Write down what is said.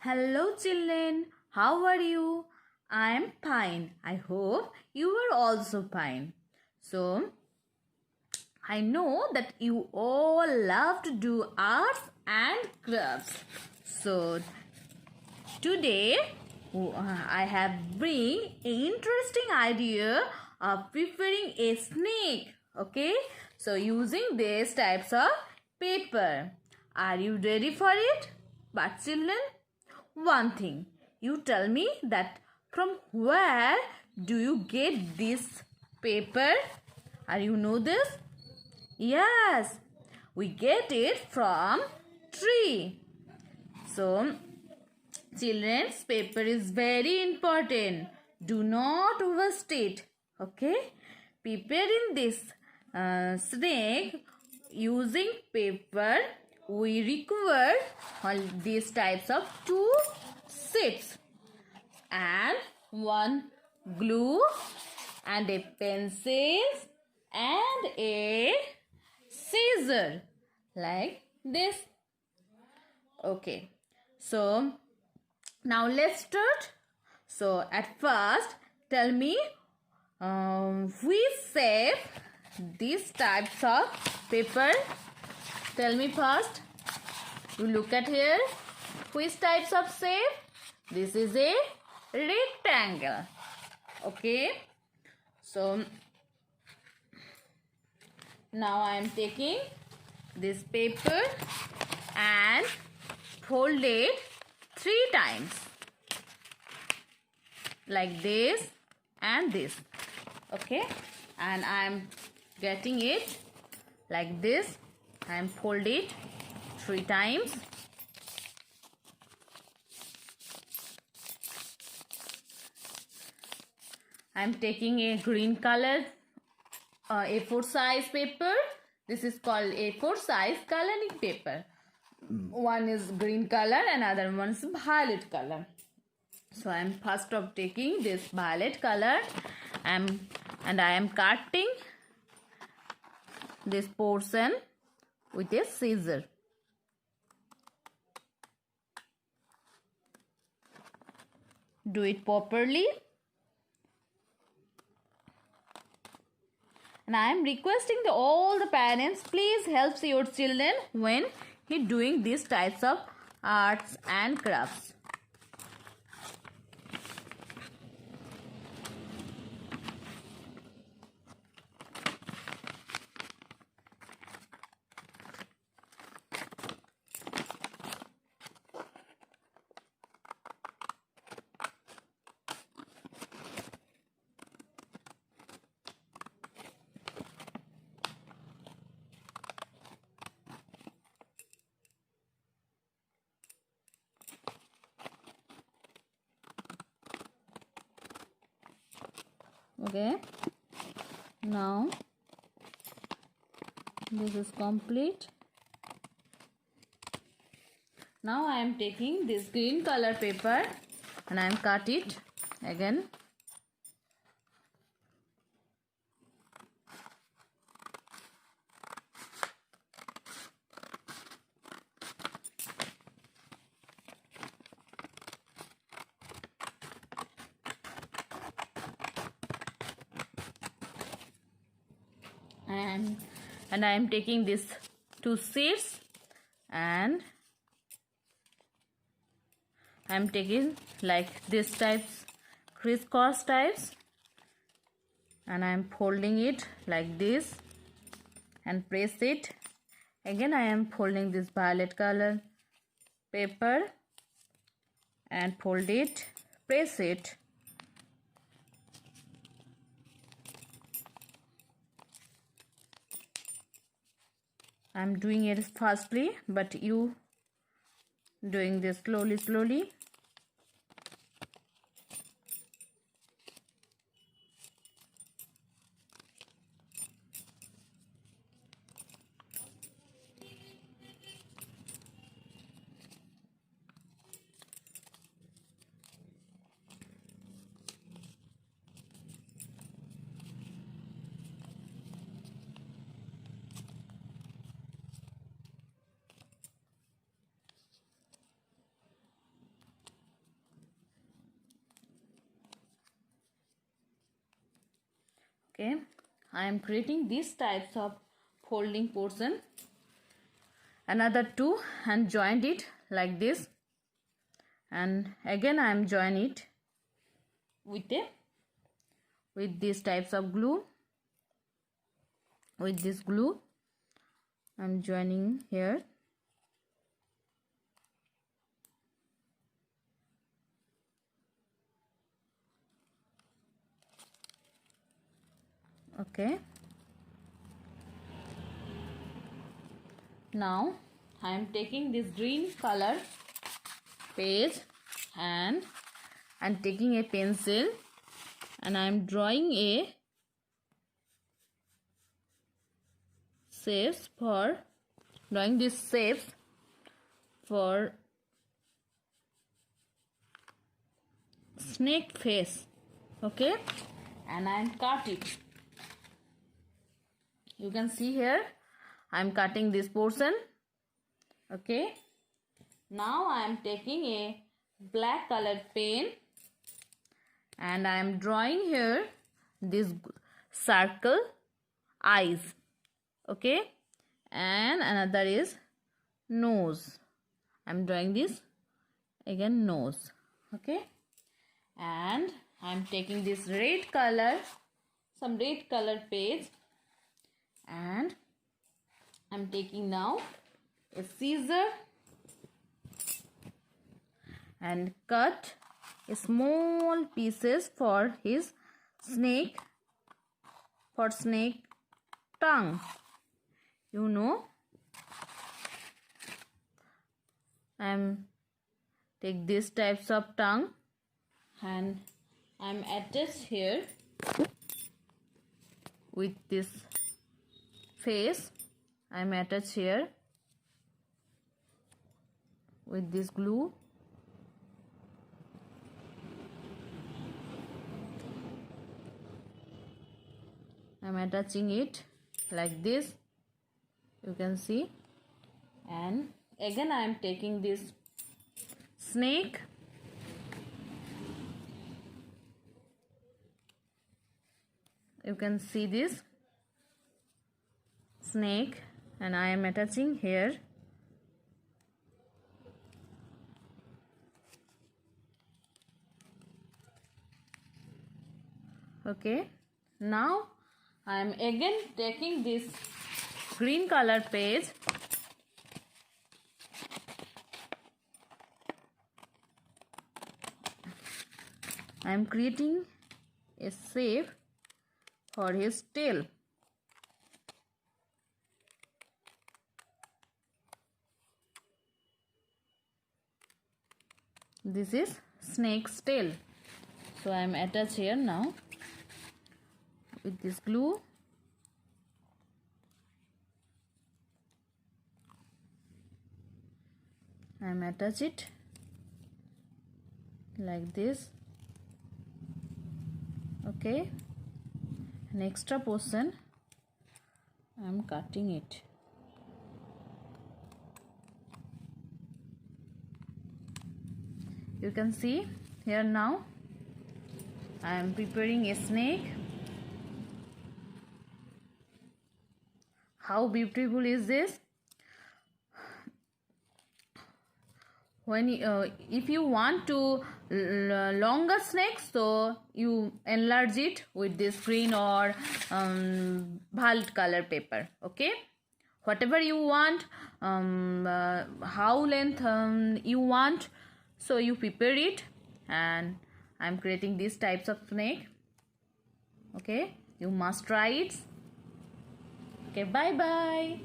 Hello, children. How are you? I am fine. I hope you are also fine. So, I know that you all love to do arts and crafts. So, today I have bring an interesting idea of preparing a snake. Okay, so using these types of paper. Are you ready for it? But children, one thing, you tell me that from where do you get this paper? Are you know this? Yes, we get it from tree. So, children's paper is very important. Do not waste it. Okay? Preparing this snake using paper, we require all these types of two sheets and one glue and a pencil and a scissor like this. Okay, so now let's start. So at first tell me which shape these types of paper. Tell me first. You look at here. Which types of shape? This is a rectangle. Okay. So now I am taking this paper and fold it 3 times like this and this. Okay, and I am getting it like this. I am fold it 3 times. I am taking a green color A4 size paper. This is called A4 size coloring paper. One is green color, another one is violet color. So I am first of taking this violet color and I am cutting this portion with a scissor. Do it properly. And I am requesting all the parents, please help your children when he doing these types of arts and crafts. Okay, now this is complete. Now I am taking this green color paper and I am cut it again. And I am taking this 2 sheets and I am taking like this types, crisscross types, and I am folding it like this and press it. Again I am folding this violet color paper and fold it, press it. I am doing it fastly, but you doing this slowly. Okay, I am creating these types of folding portion, another two, and joined it like this, and again I am join it with these types of glue. With this glue I am joining here. Okay, now I am taking this green color page and I'm taking a pencil and I am drawing a shapes for drawing these shapes for snake face. Okay, and I am cut it. You can see here I am cutting this portion. Okay, now I am taking a black colored pen and I am drawing here this circle eyes. Okay, and another is nose. I am drawing this again nose. Okay, and I am taking this red color, some red color page, and I am taking now a scissor and cut small pieces for his snake, for snake tongue. You know, I am take these types of tongue and I am attached here with this face. I am attached here with this glue. I am attaching it like this, you can see, and again I am taking this snake you can see this snake and I am attaching here. Okay, now I am again taking this green color page I am creating a shape for his tail. This is snake's tail. So I am attached here now with this glue. I am attach it like this. Okay, an extra portion I am cutting it. You can see here now I am preparing a snake. How beautiful is this? When if you want to longer snake, so you enlarge it with this green or violet color paper. Okay, whatever you want, how length you want, so you prepare it. And I'm creating these types of snake. Okay, you must try it. Okay, bye bye.